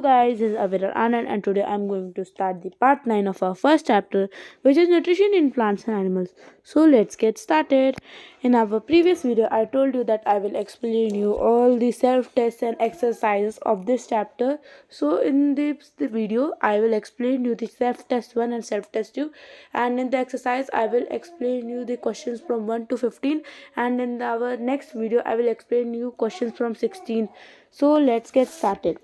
Guys, this is Avira Anand and today I'm going to start the part 9 of our first chapter, which is nutrition in plants and animals. So let's get started. In our previous video I told you that I will explain you all the self-tests and exercises of this chapter. So in this video I will explain you the self-test 1 and self-test 2, and in the exercise I will explain you the questions from 1 to 15, and in our next video I will explain you questions from 16. So let's get started.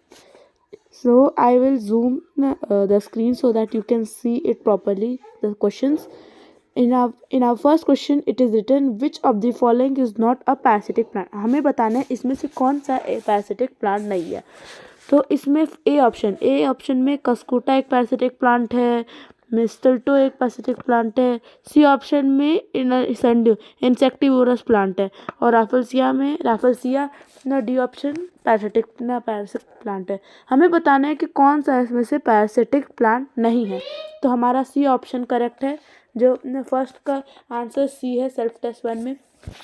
So I will zoom the screen so that you can see it properly. The questions in our first question it is written which of the following is not a parasitic plant. हमें बताना है इसमें से कौन सा parasitic plant नहीं है. तो इसमें ए ऑप्शन में कस्कुटा एक पैरासिटिक प्लांट है, मिस्टल्टो एक पैरासिटिक प्लांट है, सी ऑप्शन में संडू इंसेक्टिवोरस प्लांट है, और राफलसिया डी ऑप्शन पैरासिटिक प्लांट है. हमें बताना है कि कौन सा इसमें से पैरासिटिक प्लांट नहीं है. तो हमारा सी ऑप्शन करेक्ट है. जो फर्स्ट का आंसर सी है सेल्फ टेस्ट 1 में.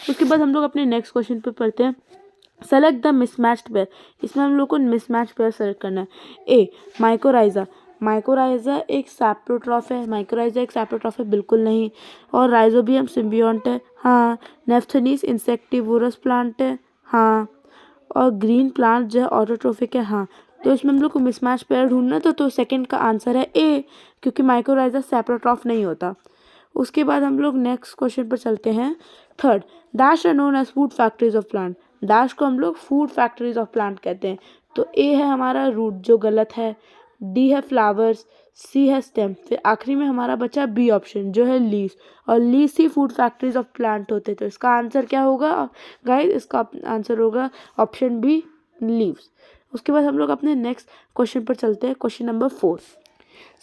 उसके बाद हम लोग अपने नेक्स्ट क्वेश्चन पे पढ़ते हैं. Select the mismatched pair. इसमें हम लोग को मिसमैच पेयर सेलेक्ट करना है. ए माइकोराइजा एक सैप्रोट्रॉफ है. माइकोराइजा एक सैप्रोट्रॉफ है, बिल्कुल नहीं. और राइजोबियम सिम्बियोंट है, हाँ. नेफ्थनीस इंसेक्टिवोरस प्लांट है, हाँ. और ग्रीन प्लांट जो है ऑटोट्रोफिक है, हाँ. तो इसमें हम लोग को मिसमैच पेयर ढूंढना तो सेकंड का आंसर है ए, क्योंकि माइकोराइजा सैप्रोट्रॉफ नहीं होता. उसके बाद हम लोग नेक्स्ट क्वेश्चन पर चलते हैं. Third, dash are known as food factories of plant. Dash को हम लोग फूड फैक्ट्रीज ऑफ प्लांट कहते हैं. तो ए है हमारा रूट जो गलत है, डी है फ्लावर्स, सी है स्टेम, फिर आखिरी में हमारा बचा बी ऑप्शन जो है लीव्स. और leaves he food factories of plant होते. तो इसका आंसर क्या होगा गाइस? इसका आंसर होगा ऑप्शन बी, लीव्स. उसके बाद हम लोग अपने नेक्स्ट क्वेश्चन पर चलते हैं. Question number 4,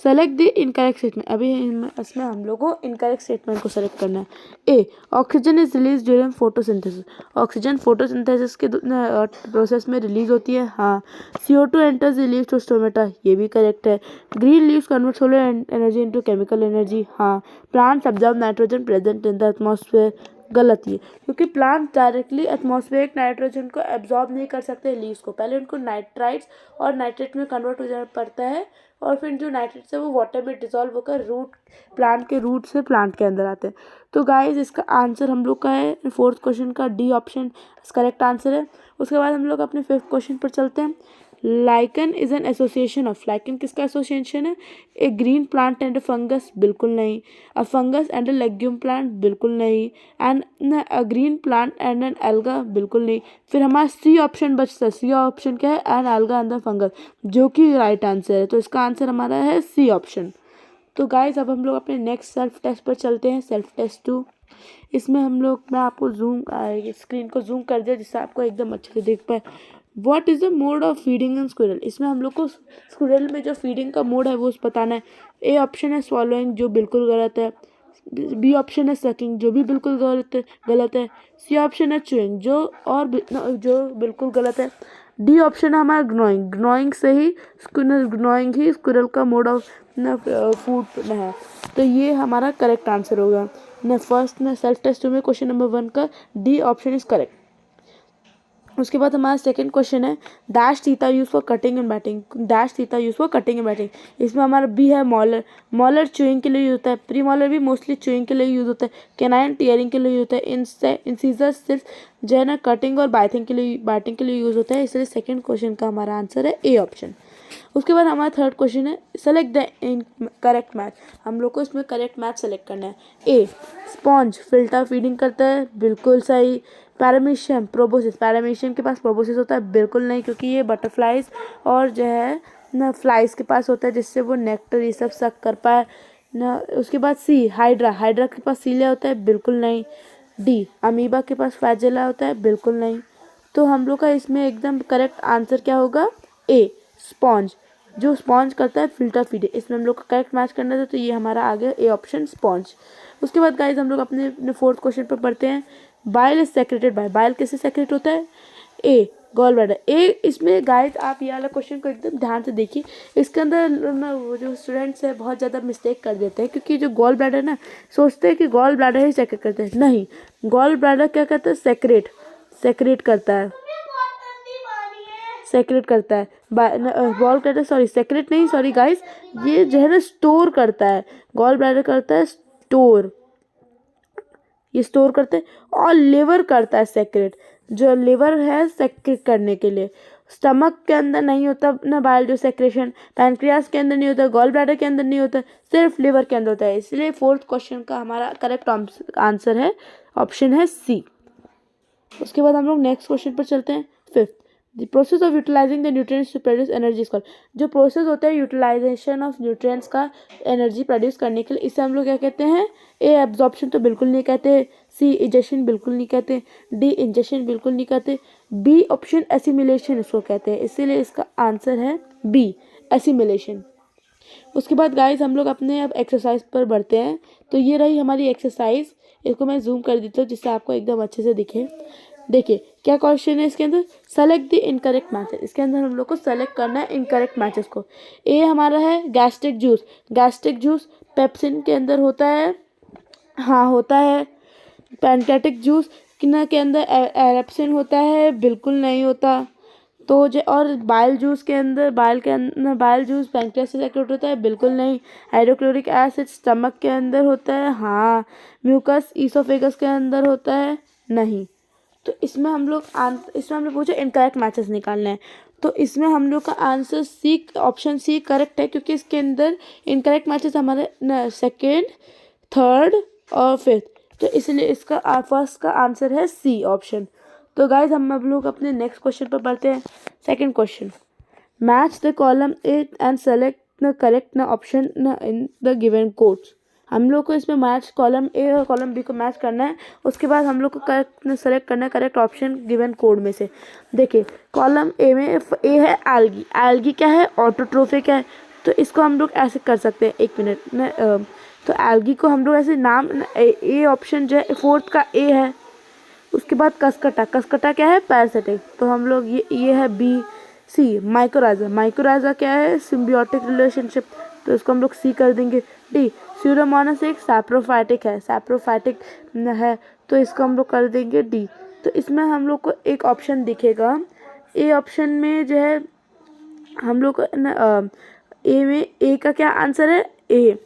select the incorrect statement. अभी इसमें हम लोग को इनकरेक्ट स्टेटमेंट को सेलेक्ट करना है. A, oxygen is release during photosynthesis. Oxygen photosynthesis के प्रोसेस में रिलीज होती है, हाँ. CO2 enters the leaves to stomata, ये भी करेक्ट है. Green leaves convert solar energy into chemical energy, हाँ. Plants absorb nitrogen present in the atmosphere, गलत ये, क्योंकि प्लांट डायरेक्टली एटमॉस्फेरिक नाइट्रोजन को एब्जॉर्ब नहीं कर सकते लीव्स को. पहले उनको नाइट्राइट्स और नाइट्रेट में कन्वर्ट हो जाना पड़ता है, और फिर जो नाइट्रेट्स है वो वाटर में डिजॉल्व होकर प्लांट के रूट से प्लांट के अंदर आते हैं. तो गाइस इसका आंसर हम लोग का है फोर्थ क्वेश्चन का डी ऑप्शन करेक्ट आंसर है. उसके बाद हम लोग अपने फिफ्थ क्वेश्चन पर चलते हैं. Lichen is an association of. Lichen किसका एसोसिएशन है? A green plant and fungus, बिल्कुल नहीं. A fungus and a legume plant, बिल्कुल नहीं. And a green plant and an alga, बिल्कुल नहीं. फिर हमारा सी ऑप्शन बचता है. सी ऑप्शन क्या है? An alga and the fungus, जो कि राइट आंसर है. तो इसका आंसर हमारा है सी ऑप्शन. तो गाइज अब हम लोग अपने नेक्स्ट सेल्फ टेस्ट पर चलते हैं. Self test 2. इसमें मैं आपको स्क्रीन को जूम कर दिया जिससे आपको एकदम अच्छे से देख पाए. What is the mode of feeding in squirrel. इसमें हम लोग को स्क्विरल में जो फीडिंग का मोड है वो बताना है. ए ऑप्शन है स्वॉलोइंग, जो बिल्कुल गलत है. बी ऑप्शन है सकिंग, जो भी बिल्कुल गलत है. सी ऑप्शन है चुइंग, जो बिल्कुल गलत है. डी ऑप्शन है हमारा ग्नोइंग. ग्नोइंग ही स्क्विरल का मोड ऑफ फूड है. तो ये हमारा करेक्ट आंसर होगा. फर्स्ट सेल्फ टेस्ट में क्वेश्चन नंबर 1 का डी ऑप्शन इज करेक्ट. उसके बाद हमारा सेकंड क्वेश्चन है dash theta use for cutting and batting. Dash theta use for cutting and batting. इसमें हमारा बी है मॉलर. मॉलर चुइंग के लिए यूज होता है. प्री मॉलर भी मोस्टली चुइंग के लिए यूज होता है. कैनाइन टीयरिंग के लिए यूज होता है. इंसीजर सिर्फ जो है ना कटिंग और बैटिंग के लिए यूज होता है. इसलिए सेकंड क्वेश्चन का हमारा आंसर है ए ऑप्शन. उसके बाद हमारा थर्ड क्वेश्चन है सेलेक्ट द करेक्ट मैच. हम लोग को इसमें करेक्ट मैच सेलेक्ट करना है. ए, स्पॉन्ज फिल्टर फीडिंग करता है, बिल्कुल सही. Paramecium proboscis. पैरामीशियम के पास प्रोबोसिस होता है, बिल्कुल नहीं, क्योंकि ये बटरफ्लाइज और जो है ना फ्लाइज के पास होता है, जिससे वो नेक्टर ये सब सक कर पाए ना. उसके बाद सी, हाइड्रा के पास सीलिया होता है, बिल्कुल नहीं. डी, अमीबा के पास फ्लैजेला होता है, बिल्कुल नहीं. तो हम लोग का इसमें एकदम करेक्ट आंसर क्या होगा? ए, स्पॉन्ज, जो स्पॉन्ज करता है फिल्टर फीडिंग. इसमें हम लोग को करेक्ट मैच करना था, तो ये हमारा आ गया ए ऑप्शन, स्पॉन्ज. उसके बाद गाइज हम लोग अपने फोर्थ क्वेश्चन पर पढ़ते हैं. Bile is secreted bye. Bile कैसे सेक्रेट होता है? ए, गॉल ब्लैडर. ए, इसमें गाइज आप ये वाला क्वेश्चन को एकदम ध्यान से देखिए. इसके अंदर वो जो स्टूडेंट्स है बहुत ज़्यादा मिस्टेक कर देते हैं, क्योंकि जो गॉल ब्लैडर ना सोचते हैं कि गॉल ब्लैडर ही सेक्रेट करते हैं. नहीं, गॉल ब्लैडर क्या करता है? सेक्रेट करता है. सेक्रेट करता है, गॉल ब्लैडर सॉरी सेक्रेट नहीं, सॉरी गाइस, ये जो है ना स्टोर करता है। गॉल ब्लैडर करता है स्टोर, ये स्टोर करते हैं। और लिवर करता है सेक्रेट, जो लिवर है सेक्रेट करने के लिए। स्टमक के अंदर नहीं होता ना बाइल जो सेक्रेशन, पैनक्रियास के अंदर नहीं होता, गॉल ब्लैडर के अंदर नहीं होता, सिर्फ लिवर के अंदर होता है। इसलिए फोर्थ क्वेश्चन का हमारा करेक्ट आंसर है ऑप्शन है सी। उसके बाद हम लोग नेक्स्ट क्वेश्चन पर चलते हैं। Fifth, the process of utilising the nutrients to produce energy is called. जो प्रोसेस होता है यूटिलाइजेशन ऑफ न्यूट्रिएंट्स का एनर्जी प्रोड्यूस करने के लिए, इसे हम लोग क्या कहते हैं? ए एब्जॉर्प्शन तो बिल्कुल नहीं कहते, सी इजेशन बिल्कुल नहीं कहते, डी इंजेशन बिल्कुल नहीं कहते, बी ऑप्शन एसिमिलेशन इसको कहते हैं। इसीलिए इसका आंसर है बी एसिमिलेशन। उसके बाद गाइस हम लोग अपने अब एक्सरसाइज पर बढ़ते हैं। तो ये रही हमारी एक्सरसाइज, इसको मैं जूम कर देता हूँ जिससे आपको एकदम अच्छे से दिखे। देखिए क्या क्वेश्चन है इसके अंदर, सेलेक्ट द इनकरेक्ट मैचेस। इसके अंदर हम लोग को सेलेक्ट करना है इनकरेक्ट मैचेस को। ए हमारा है gastric juice, gastric juice pepsin के अंदर होता है, हाँ होता है। पैनकेटिक जूस किना के अंदर एरेप्सिन होता है, बिल्कुल नहीं होता। तो जो और बाइल जूस के अंदर, बाइल जूस पैंक्रियास से सेक्रेट होता है, बिल्कुल नहीं। हाइड्रोक्लोरिक एसिड स्टमक के अंदर होता है, हाँ। म्यूकस ईसोफेगस के अंदर होता है, नहीं। तो इसमें हम लोग पूछा इनकरेक्ट मैचेस निकालना है। तो इसमें हम लोग का answer C, option C correct है, क्योंकि इसके अंदर इनकरेक्ट मैचेस हमारे सेकेंड, थर्ड और फिफ्थ। तो इसलिए इसका फर्स्ट का आंसर है सी ऑप्शन। तो गाइज हम अब लोग अपने नेक्स्ट क्वेश्चन पर बढ़ते हैं। Second question, match the column A and select the correct न ऑप्शन न इन द गिवन कोड्स। हम लोग को इसमें मैच कॉलम ए और कॉलम बी को मैच करना है। उसके बाद हम लोग को करेक्ट सेलेक्ट करना है करेक्ट ऑप्शन गिवन कोड में से। देखिए कॉलम ए में ए है एल्गी, एल्गी क्या है? ऑटोट्रोफिक है। तो इसको हम लोग ऐसे कर सकते हैं, एक मिनट न, तो एल्गी को हम लोग ऐसे नाम, ए ऑप्शन जो है फोर्थ का ए है। उसके बाद कसकटा, कसकटा क्या है? पैरासिटिक। तो हम लोग ये है बी। सी माइकोराइजा, माइकोराइजा क्या है? सिम्बियोटिक रिलेशनशिप, तो इसको हम लोग सी कर देंगे। डी स्यूडोमोनास एक सैप्रोफाइटिक है, सैप्रोफाइटिक है, तो इसको हम लोग कर देंगे डी। तो इसमें हम लोग को एक ऑप्शन दिखेगा, ए ऑप्शन में जो है हम लोग ए में ए का क्या आंसर है? ए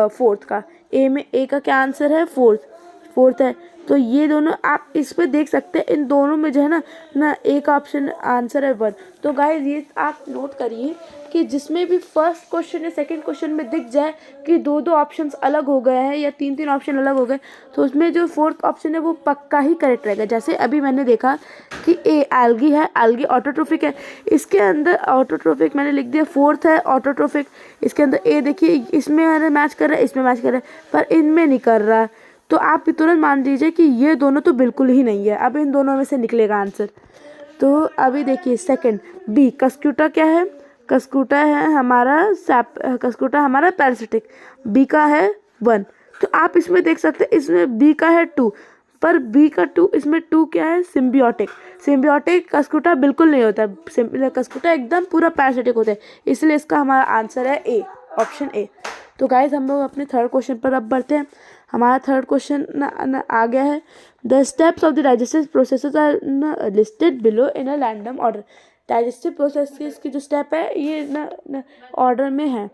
फोर्थ का, ए में ए का क्या आंसर है? फोर्थ है। तो ये दोनों आप इस पे देख सकते हैं, इन दोनों में जो है ना एक ऑप्शन आंसर है वन। तो गाइस ये आप नोट करिए कि जिसमें भी फर्स्ट क्वेश्चन या सेकंड क्वेश्चन में दिख जाए कि दो ऑप्शंस अलग हो गए हैं या तीन ऑप्शन अलग हो गए, तो उसमें जो फोर्थ ऑप्शन है वो पक्का ही करेक्ट रहेगा। जैसे अभी मैंने देखा कि ए एल्गी है, एल्गी ऑटोट्रोफिक है, इसके अंदर ऑटोट्रोफिक मैंने लिख दिया, फोर्थ है ऑटोट्रोफिक। इसके अंदर ए देखिए, इसमें मैच कर रहा है, इसमें मैच कर रहा है, पर इनमें नहीं कर रहा। तो आप तुरंत मान लीजिए कि ये दोनों तो बिल्कुल ही नहीं है। अब इन दोनों में से निकलेगा आंसर। तो अभी देखिए सेकंड बी, कस्क्यूटा क्या है? कस्क्यूटा है हमारा कस्क्यूटा हमारा पैरासिटिक, बी का है वन। तो आप इसमें देख सकते हैं, इसमें बी का है टू, पर बी का टू, इसमें टू क्या है? सिम्बियोटिक, सिम्बियोटिक कस्क्यूटा बिल्कुल नहीं होता, कस्क्यूटा एकदम पूरा पैरासिटिक होता है। इसलिए इसका हमारा आंसर है ए, ऑप्शन ए। तो गाइज हम लोग अपने थर्ड क्वेश्चन पर अब बढ़ते हैं। हमारा थर्ड क्वेश्चन आ गया है, the steps of the digestive processes are listed below in a random order. Digestive process की जो स्टेप है ये ऑर्डर में है।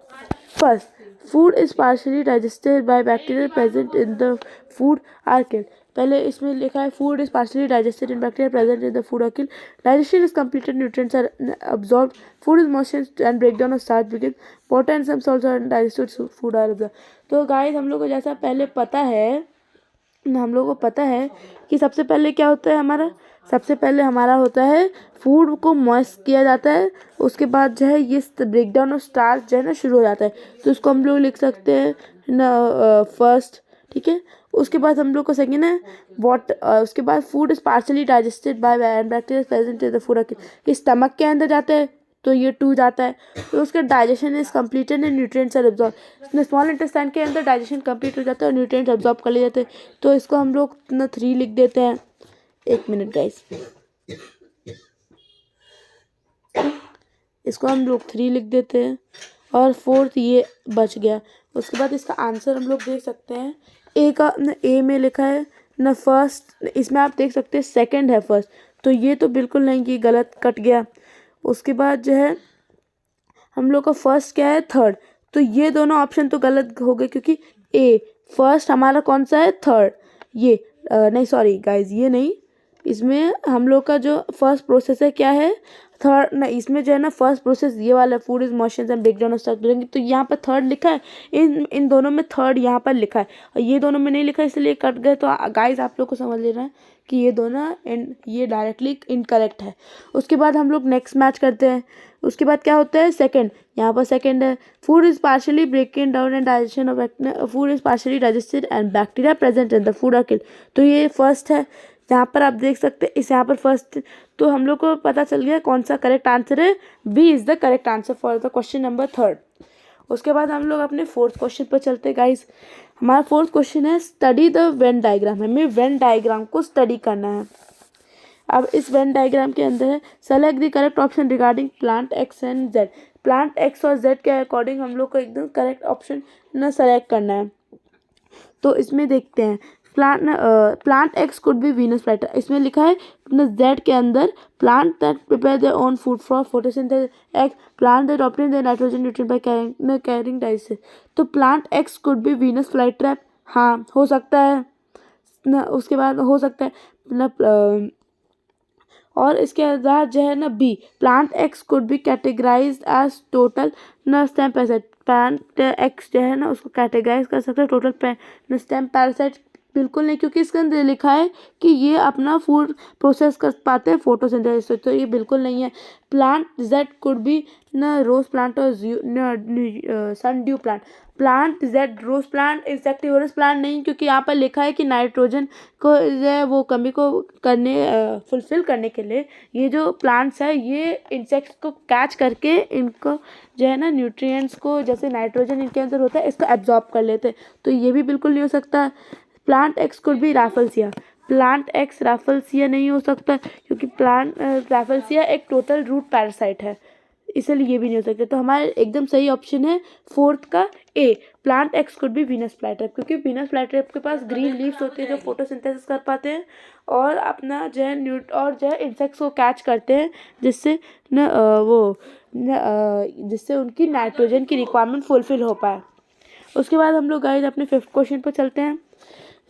First, food is partially digested by bacteria present in the food are killed. पहले इसमें लिखा है food is partially digested in bacteria present in the food are killed, digestion is completed, nutrients are absorbed, food is moistened and breakdown of starch begins, water and some salts are digested, food are absorbed। तो guys हम लोग को जैसा पहले पता है, हम लोग को पता है कि सबसे पहले क्या होता है हमारा, सबसे पहले हमारा होता है फूड को मॉइस्ट किया जाता है, उसके बाद जो है ये ब्रेकडाउन ऑफ स्टार्च जो है ना शुरू हो जाता है। तो इसको हम लोग लिख सकते हैं ना फर्स्ट, ठीक है। उसके बाद हम लोग को सेकेंड है उसके बाद food is partially digested by bacteria present in the food, ये स्टमक के अंदर जाता है तो ये टू जाता है। तो उसका digestion is completed and nutrients are absorb, small intestine के अंदर डाइजेशन कंप्लीट हो जाता है और न्यूट्रिएंट्स एब्जॉर्ब कर लिए जाते हैं। तो इसको हम लोग ना 3 लिख देते हैं, एक मिनट गाइस, इसको हम लोग 3 लिख देते हैं और फोर्थ ये बच गया। उसके बाद इसका आंसर हम लोग देख सकते हैं, ए का ए में लिखा है ना फर्स्ट, इसमें आप देख सकते हैं सेकंड है फर्स्ट, तो ये तो बिल्कुल नहीं, ये गलत कट गया। उसके बाद जो है हम लोग का फर्स्ट क्या है, थर्ड। तो ये दोनों ऑप्शन तो गलत हो गए क्योंकि ए फर्स्ट हमारा कौन सा है, थर्ड। ये नहीं सॉरी गाइज, ये नहीं, इसमें हम लोग का जो फर्स्ट प्रोसेस है क्या है, थर्ड। ना इसमें जो है ना फर्स्ट प्रोसेस ये वाला food is motions and breakdown of structure, तो यहाँ पर थर्ड लिखा है, इन दोनों में थर्ड यहाँ पर लिखा है और ये दोनों में नहीं लिखा है, इसलिए कट गए। तो गाइज आप लोग को समझ लेना है कि ये दोनों ये डायरेक्टली इनकरेक्ट है। उसके बाद हम लोग नेक्स्ट मैच करते हैं। उसके बाद क्या होता है, सेकंड, यहाँ पर सेकंड है, food is partially breaking down and digestion of food is partially digested and bacteria present in the food are killed. तो ये फर्स्ट है, यहाँ पर आप देख सकते हैं इस यहाँ पर फर्स्ट। तो हम लोग को पता चल गया कौन सा करेक्ट आंसर है, B is the correct answer for the question number third. उसके बाद हम लोग अपने फोर्थ क्वेश्चन पर चलते हैं गाइस। हमारा फोर्थ क्वेश्चन है स्टडी द वेन डायग्राम। हमें वेन डायग्राम को स्टडी करना है। अब इस वेन डायग्राम के अंदर है select the correct option regarding plant x and Z. Plant x और जेड के अकॉर्डिंग हम लोग को एकदम करेक्ट ऑप्शन न सेलेक्ट करना है। तो इसमें देखते हैं plant X could be Venus flytrap, इसमें लिखा है जेड के अंदर plant that prepare their own food for photosynthesis, X plant that obtain their nitrogen nutrient by carrying digest. तो plant X could be Venus flytrap, हाँ हो सकता है ना। उसके बाद हो सकता है ना, और इसके बाद जो है ना B plant X could be categorised as total न स्टेम पैरासाइट। प्लांट एक्स जो है ना उसको कैटेगराइज कर सकते हैं टोटल स्टेम पैरासाइट, बिल्कुल नहीं, क्योंकि इसके अंदर लिखा है कि ये अपना फूड प्रोसेस कर पाते हैं फोटोसिंथेसिस से, तो ये बिल्कुल नहीं है। प्लांट जेड कुड बी न रोज प्लांट और sundew plant. Plant Z rose plant insectivorous plant नहीं, क्योंकि यहाँ पर लिखा है कि नाइट्रोजन को जो है वो कमी को करने फुलफिल करने के लिए ये जो प्लांट्स है ये इंसेक्ट्स को कैच करके इनको जो है ना न्यूट्रिएंट्स को, जैसे नाइट्रोजन इनके अंदर होता है, इसको एब्जॉर्ब कर लेते हैं। तो ये भी बिल्कुल नहीं हो सकता। Plant X could be Rafflesia. Plant X Rafflesia नहीं हो सकता, क्योंकि प्लांट राफलसिया एक टोटल रूट पैरासाइट है, इसलिए ये भी नहीं हो सकता। तो हमारा एकदम सही ऑप्शन है फोर्थ का A plant X could be Venus flytrap, क्योंकि वीनस फ्लाइट्रैप के पास ग्रीन लीव्स होती है जो फोटोसिंथेसिस कर पाते हैं और अपना जो है और जो है इंसेक्ट्स को कैच करते हैं, जिससे न जिससे उनकी नाइट्रोजन की रिक्वायरमेंट फुलफिल हो पाए। उसके बाद हम लोग गाइस अपने फिफ्थ क्वेश्चन पर चलते हैं।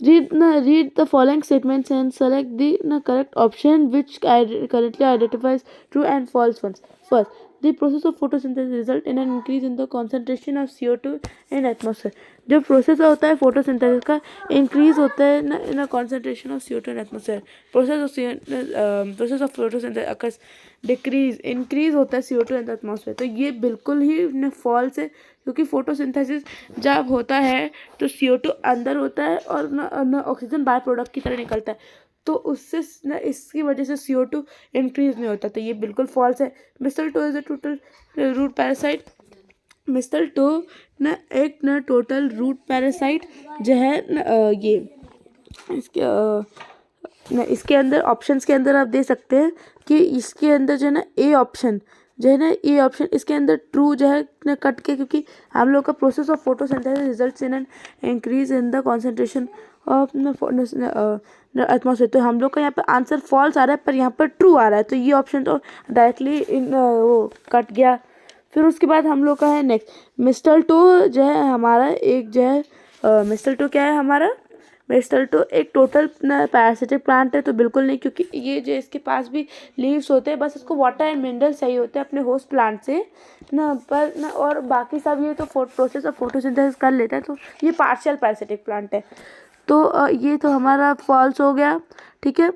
Read the following statements and select the correct option which currently identifies true and false ones. First, the process of photosynthesis result in an increase in the concentration of CO2 in atmosphere. जो process होता है photosynthesis का, increase होता है in concentration of CO2 in atmosphere. Process of photosynthesis decrease increase होता है CO2 इन atmosphere. तो ये बिल्कुल ही फॉल्स है, क्योंकि फोटोसिंथेसिस जब होता है तो CO2 अंदर होता है और न ऑक्सीजन बाय प्रोडक्ट की तरह निकलता है, तो उससे न इसकी वजह से CO2 इंक्रीज नहीं होता। तो ये बिल्कुल फॉल्स है। Mistletoe is a total root parasite. Mistletoe न एक न टोटल रूट पैरासाइट जो है ये इसके अंदर ऑप्शंस के अंदर आप दे सकते हैं कि इसके अंदर जो है ना ए ऑप्शन जो है ना, ये ऑप्शन इसके अंदर ट्रू जो है ना कट के, क्योंकि हम लोग का process of photosynthesis results in an increase in the concentration of atmosphere. तो हम लोग का यहाँ पर आंसर फॉल्स आ रहा है, पर यहाँ पर ट्रू आ रहा है, तो ये ऑप्शन तो डायरेक्टली वो कट गया। फिर उसके बाद हम लोग का है नेक्स्ट मिस्टल-टो जो है हमारा एक जो है मिस्टल-टो क्या है हमारा, मिस्टल-टो एक टोटल पैरासिटिक प्लांट है। तो बिल्कुल नहीं, क्योंकि ये जो इसके पास भी लीव्स होते हैं, बस इसको वाटर एंड मिनरल चाहिए होते हैं अपने होस्ट प्लांट से ना, पर ना और बाकी सब ये तो प्रोसेस ऑफ फोटोसिंथेसिस कर लेता है, तो ये पार्शियल पैरासिटिक प्लांट है। तो ये तो हमारा फॉल्स हो गया, ठीक है।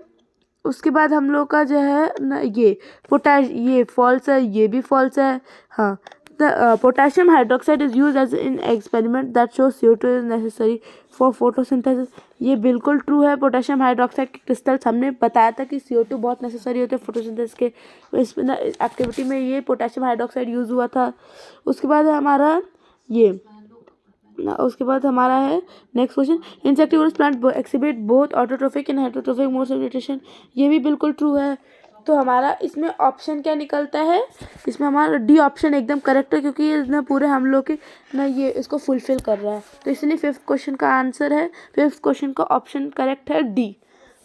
उसके बाद हम लोग का जो है ना ये फॉल्स है, ये भी फॉल्स है। हाँ, potassium hydroxide is use as in experiment that show CO2 is necessary for photosynthesis. ये बिल्कुल ट्रू है। पोटेशियम हाइड्रोक्साइड के क्रिस्टल्स हमने बताया था कि CO2 बहुत नेसेसरी होते हैं फोटोसिंथेसिस के इस एक्टिविटी में, ये पोटेशियम हाइड्रोक्साइड यूज हुआ था। उसके बाद हमारा उसके बाद हमारा है next question insectivorous plant exhibit both autotrophic and heterotrophic modes of nutrition. ये भी बिल्कुल ट्रू है। तो हमारा इसमें ऑप्शन क्या निकलता है, इसमें हमारा डी ऑप्शन एकदम करेक्ट है, क्योंकि ये ना पूरे हम लोग के ना ये इसको फुलफिल कर रहा है। तो इसलिए फिफ्थ क्वेश्चन का आंसर है, फिफ्थ क्वेश्चन का ऑप्शन करेक्ट है डी।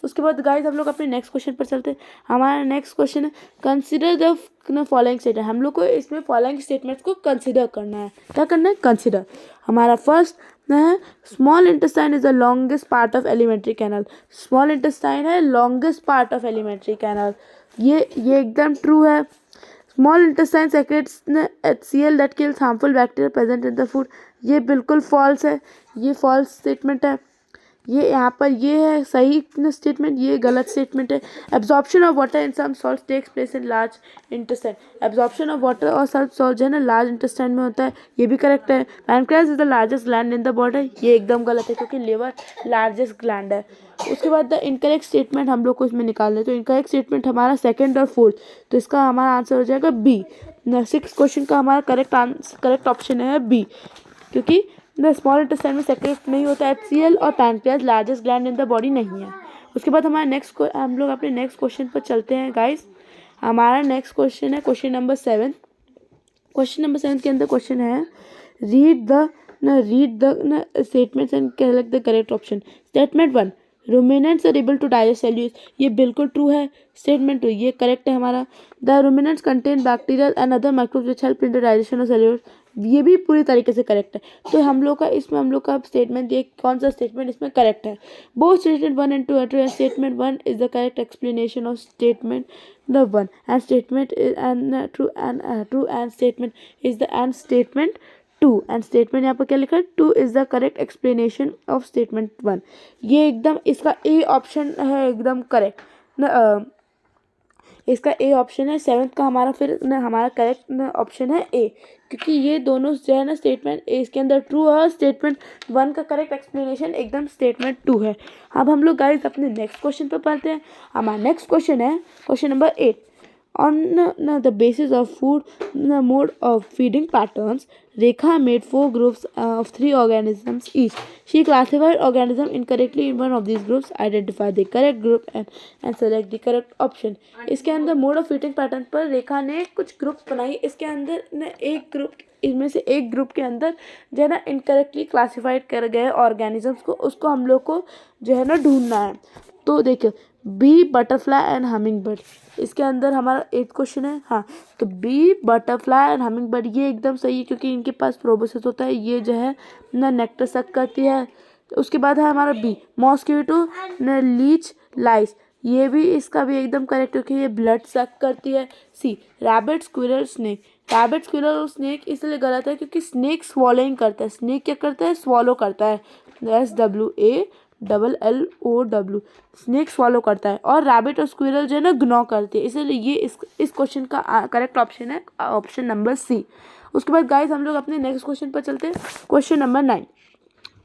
उसके बाद गाइस हम लोग अपने नेक्स्ट क्वेश्चन पर चलते हैं। हमारा नेक्स्ट क्वेश्चन है कंसिडर द फॉलोइंग स्टेटमेंट। हम लोग को इसमें फॉलोइंग स्टेटमेंट्स को कंसिडर करना है। क्या करना है? कंसिडर। हमारा फर्स्ट है small intestine is the longest part of alimentary canal. Small intestine है longest part of alimentary canal, ये एकदम ट्रू है। Small intestine secretes HCl that kills harmful bacteria present in the food, ये बिल्कुल false है, ये false statement है। ये यहाँ पर ये है सही स्टेटमेंट, ये गलत स्टेटमेंट है। Absorption of water in some salt takes place in large intestine. Absorption of water और सम सॉल्ट जो है ना लार्ज इंटेस्टाइन में होता है, ये भी करेक्ट है। Pancreas is the largest gland in the body, ये एकदम गलत है क्योंकि लिवर लार्जेस्ट ग्लैंड है। उसके बाद द इनकरेक्ट स्टेटमेंट हम लोग को इसमें निकालना है, तो इनकरेक्ट स्टेटमेंट हमारा सेकंड और फोर्थ, तो इसका हमारा आंसर हो जाएगा बी। सिक्स क्वेश्चन का हमारा करेक्ट ऑप्शन है बी, क्योंकि द स्मॉल इंटेस्टाइन में सेक्रेट नहीं होता HCl और pancreas largest gland in the body नहीं है। उसके बाद हम लोग अपने नेक्स्ट क्वेश्चन पर चलते हैं गाइस। हमारा नेक्स्ट क्वेश्चन है क्वेश्चन नंबर 7। क्वेश्चन नंबर 7 के अंदर क्वेश्चन है read the statements and select the correct option. Statement 1 ruminants are able to digest cellulose, ये बिल्कुल ट्रू है। स्टेटमेंट 2 ये करेक्ट है हमारा। The ruminants contain bacteria and other microbes which help in the digestion of cellulose, ये भी पूरी तरीके से करेक्ट है। तो हम लोग का स्टेटमेंट ये कौन सा स्टेटमेंट इसमें करेक्ट है? Both statement 1 and 2 are true and statement 1 is the correct explanation of statement the 1 and statement is and true and statement is the and statement 2 and statement यहाँ पर क्या लिखा है? 2 is the correct explanation of statement 1। ये एकदम इसका A option है एकदम करेक्ट, इसका ए ऑप्शन है। 7th का हमारा फिर हमारा करेक्ट ऑप्शन है ए, क्योंकि ये दोनों जो है ना स्टेटमेंट ए इसके अंदर ट्रू है और स्टेटमेंट 1 का करेक्ट एक्सप्लेनेशन एकदम स्टेटमेंट 2 है। अब हम लोग गाइस अपने नेक्स्ट क्वेश्चन पर पढ़ते हैं। हमारा नेक्स्ट क्वेश्चन है question number 8। On the basis of the mode of feeding patterns, Rekha made 4 groups of 3 organisms each. She classified organisms incorrectly in one of these groups. Identify the correct group and select the correct option. इसके अंदर mode of feeding pattern पर रेखा ने कुछ groups बनाई। इसके अंदर एक group, इनमें से एक ग्रुप के अंदर जो है ना इनकरेक्टली क्लासिफाइड कर गए ऑर्गेनिजम्स को, उसको हम लोग को जो है ना ढूंढना है। तो देखिए B butterfly and hummingbird, इसके अंदर हमारा 8th क्वेश्चन है। हाँ, तो B butterfly and hummingbird ये एकदम सही है क्योंकि इनके पास प्रोबोसिस होता है, ये जो है ना नेक्टर सक करती है। उसके बाद है हमारा बी मॉस्किटो न लीच लाइस, ये भी इसका भी एकदम करेक्ट क्योंकि ये ब्लड सक करती है। C rabbit squirrel snake, rabbit squirrel और स्नेक इसलिए गलत है क्योंकि स्नेक स्वॉलोइंग करता है, स्नेक क्या करता है? स्वॉलो करता है, SWALLOW, स्नेक स्वॉलो करता है। और रैबिट और स्क्विरल जो है ना ग्नॉ करती है, इसलिए ये इस क्वेश्चन का करेक्ट ऑप्शन है ऑप्शन नंबर सी। उसके बाद गाइस हम लोग अपने नेक्स्ट क्वेश्चन पर चलते हैं। क्वेश्चन नंबर 9,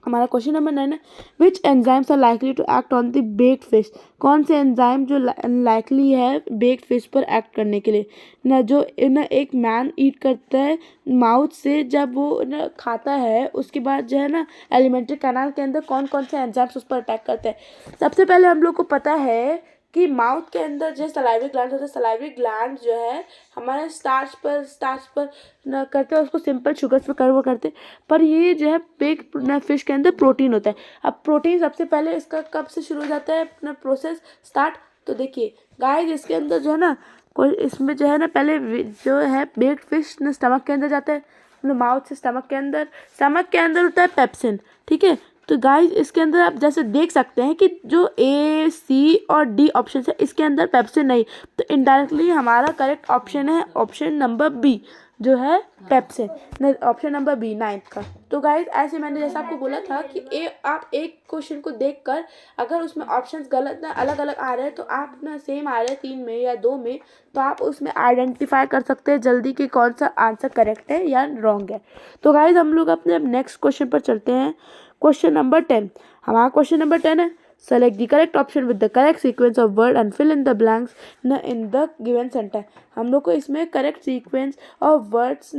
हमारा क्वेश्चन नंबर 9 है which enzymes are likely to act on the baked fish. कौन से एंजाइम जो लाइकली है बेक्ड फिश पर एक्ट करने के लिए ना, जो ना एक मैन ईट करता है माउथ से, जब वो ना खाता है उसके बाद जो है ना एलिमेंट्री कैनाल के अंदर कौन कौन से एंजाइम्स उस पर अटैक करते हैं। सबसे पहले हम लोग को पता है कि माउथ के अंदर जो सलाइवरी ग्लैंड होता है, सलाइवरी ग्लैंड जो है हमारे स्टार्च पर न करते हैं, उसको सिंपल शुगर्स पे कन्वर्ट करते हैं। पर ये जो है बेक्ड फिश के अंदर प्रोटीन होता है। अब प्रोटीन सबसे पहले इसका कब से शुरू हो जाता है अपना प्रोसेस स्टार्ट? तो देखिए गाइस इसके अंदर जो है ना कोई इसमें जो है ना पहले जो है बेक्ड फिश न स्टमक के अंदर जाता है, माउथ से स्टमक के अंदर होता है पेप्सिन। ठीक है, तो गाइस इसके अंदर आप जैसे देख सकते हैं कि जो ए सी और डी ऑप्शन है इसके अंदर पेप्सिन नहीं, तो इनडायरेक्टली हमारा करेक्ट ऑप्शन है ऑप्शन नंबर बी जो है pepsin, option number B 9th का। तो गाइस ऐसे मैंने जैसा आपको बोला था कि आप एक क्वेश्चन को देखकर अगर उसमें ऑप्शंस गलत ना अलग अलग आ रहे हैं तो आप ना सेम आ रहे हैं 3 में या 2 में, तो आप उसमें आइडेंटिफाई कर सकते हैं जल्दी कि कौन सा आंसर करेक्ट है या रॉन्ग है। तो गाइस हम लोग अपने नेक्स्ट क्वेश्चन पर चलते हैं। क्वेश्चन नंबर 10, हमारा क्वेश्चन नंबर 10 है select the correct option with the correct sequence of word and fill in the blanks न इन द गिवन सेंटेंस। हम लोग को इसमें करेक्ट सीक्वेंस ऑफ वर्ड्स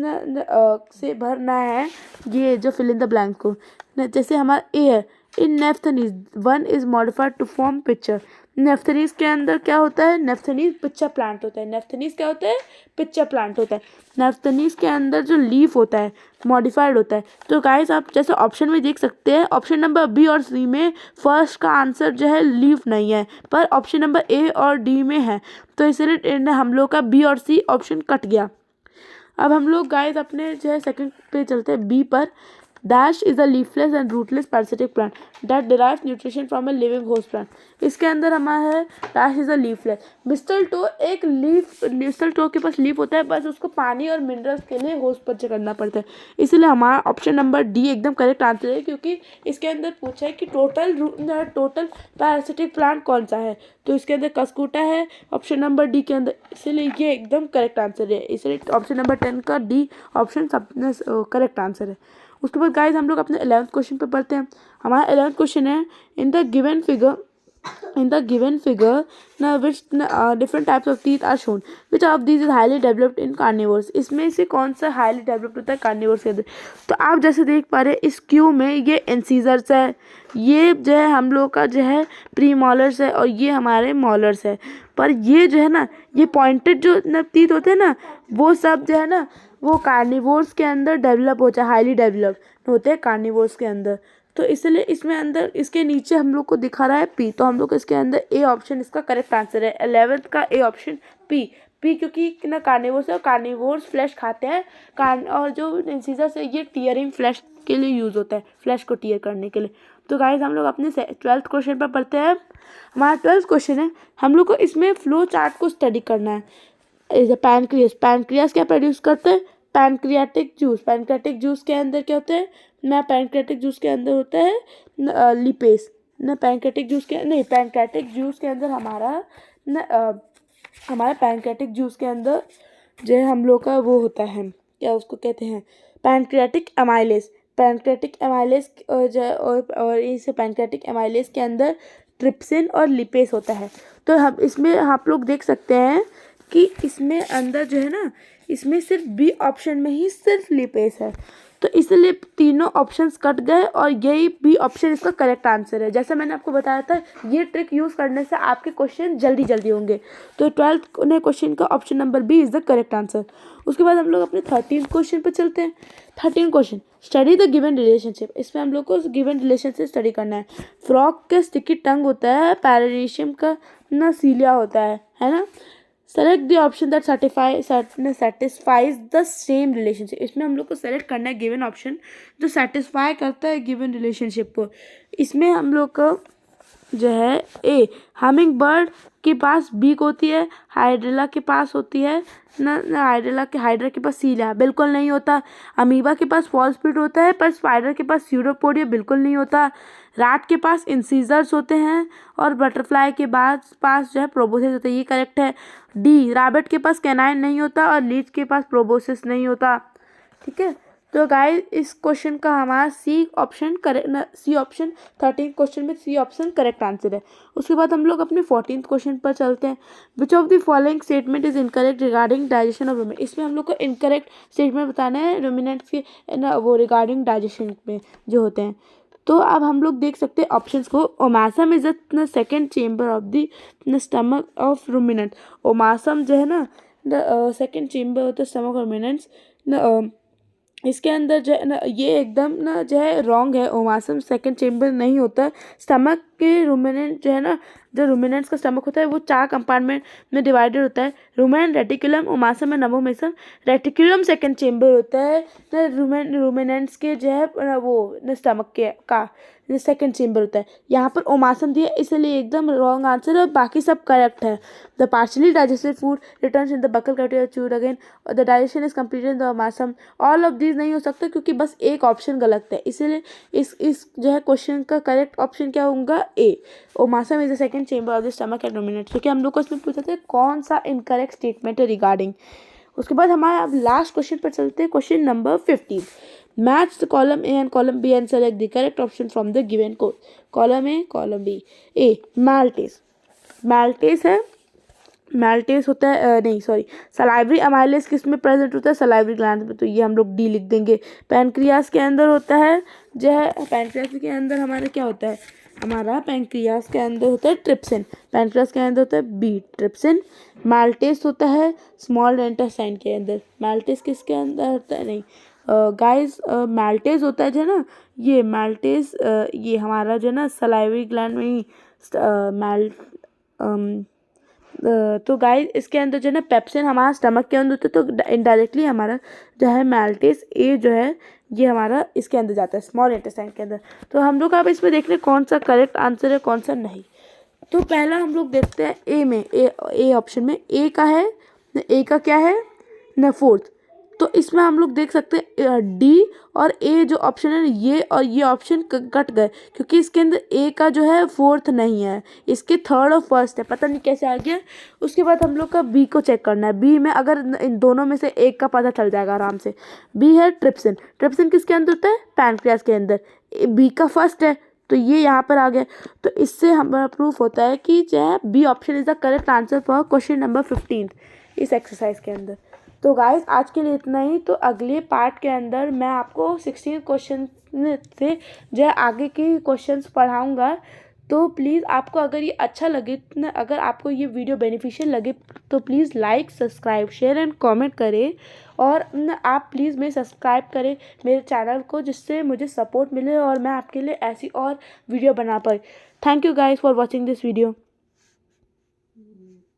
से भरना है ये जो फिल इन द ब्लैंक को। जैसे हमारा ए है इन नेफ्थनीज 1 is modified to form picture, नेफ्थनीज के अंदर क्या होता है, नेफ्थनीज पिक्चर प्लांट होता है। नेफ्थनीज क्या होता है, पिक्चर प्लांट होता है। नेफ्थनीज के अंदर जो लीफ होता है मॉडिफाइड होता है। तो गाइस आप जैसे ऑप्शन में देख सकते हैं, ऑप्शन नंबर बी और सी में फर्स्ट का आंसर जो है लीफ नहीं है, पर ऑप्शन नंबर ए और डी में है, तो इसलिए हम लोग का बी और सी ऑप्शन कट गया। अब हम लोग गाइस अपने जो है सेकंड पे चलते हैं, बी पर। Dash is a leafless and rootless parasitic plant that derives nutrition from a living host plant. इसके अंदर हमारा है डैश इज अ लीफलेस। मिस्टलटो एक लीफ, मिस्टलटो के पास लीफ होता है, बस उसको पानी और मिनरल्स के लिए होस्ट पर करना पड़ता है। इसलिए हमारा ऑप्शन नंबर डी एकदम करेक्ट आंसर है, क्योंकि इसके अंदर पूछा है कि टोटल पैरासिटिक प्लांट कौन सा है, तो इसके अंदर कस्कूटा है ऑप्शन नंबर डी के अंदर, इसलिए ये एकदम करेक्ट आंसर है। इसलिए ऑप्शन नंबर 10 का डी ऑप्शन सब करेक्ट आंसर है। उसके बाद गाइस हम लोग अपने 11th क्वेश्चन पे पढ़ते हैं। हमारा 11th क्वेश्चन है, इन द गिवन फिगर ना which different types of teeth are shown, which of these is highly developed in carnivores. इसमें से कौन सा हाईली डेवलप्ड होता है कार्निवोर्स के अंदर। तो आप जैसे देख पा रहे हैं इस क्यू में ये इंसीजर्स है, ये जो है हम लोग का जो है प्री मॉलर्स है, और ये हमारे मॉलर्स है। पर ये जो है ना, ये पॉइंटेड जो टीथ होते हैं ना, वो सब जो है ना वो कार्निवोर्स के अंदर डेवलप होता है, हाईली डेवलप्ड होते हैं कार्निवोर्स के अंदर। तो इसलिए इसमें अंदर इसके नीचे हम लोग को दिखा रहा है पी, तो हम लोग को इसके अंदर ए ऑप्शन इसका करेक्ट आंसर है। 11th का ए ऑप्शन पी। क्योंकि ना कार्निवोर्स है और कार्निवोर्स फ्लैश खाते हैं, और जो इंसीजर्स है ये टीयरिंग फ्लैश के लिए यूज़ होता है, फ्लैश को टीयर करने के लिए। तो गाइस हम लोग अपने 12th क्वेश्चन पर पढ़ते हैं। हमारा 12th क्वेश्चन है, हम लोग को इसमें फ्लो चार्ट को स्टडी करना है। पैनक्रियास क्या प्रोड्यूस करते हैं, पैनक्रियाटिक जूस के अंदर क्या होता है ना, पैनक्रियाटिक जूस के अंदर होता है लिपेस ना, पैनक्रियाटिक जूस के अंदर हमारा पैनक्रियाटिक जूस के अंदर जो है हम लोग का वो होता है, क्या उसको कहते हैं, पैनक्रियाटिक एमाइलेज। और इस पैनक्रियाटिक एमाइलेज के अंदर ट्रिप्सिन और लिपेस होता है। तो हम इसमें आप लोग देख सकते हैं कि इसमें अंदर जो है ना, इसमें सिर्फ बी ऑप्शन में ही सिर्फ लिपेस है, तो इसलिए तीनों ऑप्शंस कट गए और यही बी ऑप्शन इसका करेक्ट आंसर है। जैसे मैंने आपको बताया था, ये ट्रिक यूज़ करने से आपके क्वेश्चन जल्दी होंगे। तो 12th क्वेश्चन का option number B is the correct answer. उसके बाद हम लोग अपने 13th क्वेश्चन पर चलते हैं। 13th question, study the given relationship. इसमें हम लोग को गिवन रिलेशनशिप स्टडी करना है। फ्रॉग का स्टिकी टंग होता है, पैरामीशियम का ना सीलिया होता है ना। Select the option that satisfies the same relationship. इसमें हम लोग को सेलेक्ट करना है गिवन ऑप्शन जो सेटिस्फाई करता है गिवन रिलेशनशिप को। इसमें हम लोग को जो है ए, हमिंग बर्ड के पास बीक होती है, हाइड्रेला के पास होती है ना हाइड्रा के पास सीलिया बिल्कुल नहीं होता। अमीबा के पास फॉल्स स्पिट होता है, पर स्पाइडर के पास स्यूडोपोडिया बिल्कुल नहीं होता। रैट के पास इंसीजर्स होते हैं, और बटरफ्लाई के पास जो है प्रोबोसिस होता है, ये करेक्ट है। डी, रैबिट के पास कैनाइन नहीं होता, और लीच के पास प्रोबोसिस नहीं होता। ठीक है, तो गाइस इस क्वेश्चन का हमारा C option correct, C option 13th question में सी ऑप्शन करेक्ट आंसर है। उसके बाद हम लोग अपने 14th क्वेश्चन पर चलते हैं। Which of the following statement is incorrect regarding digestion of ruminant. इसमें हम लोग को इनकरेक्ट स्टेटमेंट बताना है रूमिनेंट्स के ना, वो रिगार्डिंग डाइजेशन में जो होते हैं। तो अब हम लोग देख सकते हैं ऑप्शंस को। Omasum is the second chamber of the stomach of ruminant. Omasum जो है ना सेकेंड चेम्बर होता है स्टमक ऑफ रूमिनेंट्स। इसके अंदर जो है ना, ये एकदम ना जो है रॉन्ग है। ओमासम सेकंड चेम्बर नहीं होता। स्टमक के रूमिनेंट जो है ना, जो रूमिनेंट्स का स्टमक होता है वो 4 कंपार्टमेंट में डिवाइडेड होता है। Rumen, reticulum, omasum and abomasum. Reticulum second chamber होता है रूमिनेंट्स के जो है वो स्टमक के का सेकंड चेम्बर होता है। यहाँ पर ओमासम दिया, इसलिए एकदम रॉन्ग आंसर है, और बाकी सब करेक्ट है। The partially digested food returns in the buccal cavity chewed again, और the digestion is completed in the omasum. All of these नहीं हो सकता, क्योंकि बस एक ऑप्शन गलत है। इसीलिए इस जो है क्वेश्चन का करेक्ट ऑप्शन क्या होगा, A, omasum is the second chamber of the stomach and ruminant. क्योंकि हम लोग को इसमें पूछा था कौन सा इनकरेक्ट स्टेटमेंट है रिगार्डिंग। उसके बाद हमारा अब लास्ट क्वेश्चन पर चलते हैं, question number 15। Match the column A and column B and select the correct option from the given code. Column A, column B. A, maltase है, मैल्टेस होता है नहीं सॉरी, सलाइवरी अमाइलेज किस में प्रेजेंट होता है, सलाइवरी ग्लैंड में, तो ये हम लोग डी लिख देंगे। पैनक्रियास के अंदर होता है जो है, पैनक्रियास के अंदर हमारे क्या होता है हमारा पैंक्रियास के अंदर होता है ट्रिप्सिन, पैंक्रियास के अंदर होता है बी ट्रिप्सिन। माल्टेस होता है स्मॉल इंटेस्टाइन के अंदर। माल्टेस किसके अंदर होता है, नहीं गाइस, माल्टेस होता है जो ना, ये माल्टेस ये हमारा जो ना सलाइवरी ग्लैंड में ही तो गाइस इसके अंदर जो है ना पेप्सिन हमारा स्टमक के अंदर होता है, तो इनडायरेक्टली हमारा जो है माल्टेस ए जो है ये हमारा इसके अंदर जाता है स्मॉल इंटेस्टाइन के अंदर। तो हम लोग अब इसमें देख रहे हैं कौन सा करेक्ट आंसर है कौन सा नहीं। तो पहला हम लोग देखते हैं ए में, ए ऑप्शन में ए का है, ए का क्या है न फोर्थ। तो इसमें हम लोग देख सकते हैं डी और ए जो ऑप्शन है ये और ये ऑप्शन कट गए, क्योंकि इसके अंदर ए का जो है फोर्थ नहीं है, इसके थर्ड और फर्स्ट है, पता नहीं कैसे आ गया। उसके बाद हम लोग का बी को चेक करना है। बी में अगर इन दोनों में से एक का पता चल जाएगा आराम से। बी है ट्रिप्सिन। ट्रिप्सिन किसके अंदर होता है, पैनक्रियास के अंदर। बी का फर्स्ट है तो ये यहाँ पर आ गया। तो इससे हमारा प्रूफ होता है कि जो है B option is the correct answer for question number 15 इस एक्सरसाइज के अंदर। तो गाइस आज के लिए इतना ही। तो अगले पार्ट के अंदर मैं आपको 16 क्वेश्चन से जो है आगे के क्वेश्चंस पढ़ाऊँगा। तो प्लीज़ आपको अगर ये अच्छा लगे, अगर आपको ये वीडियो बेनिफिशियल लगे तो please like subscribe share and comment करें। और आप प्लीज़ मेरे सब्सक्राइब करें मेरे चैनल को, जिससे मुझे सपोर्ट मिले और मैं आपके लिए ऐसी और वीडियो बना पाई। Thank you guys for watching this video.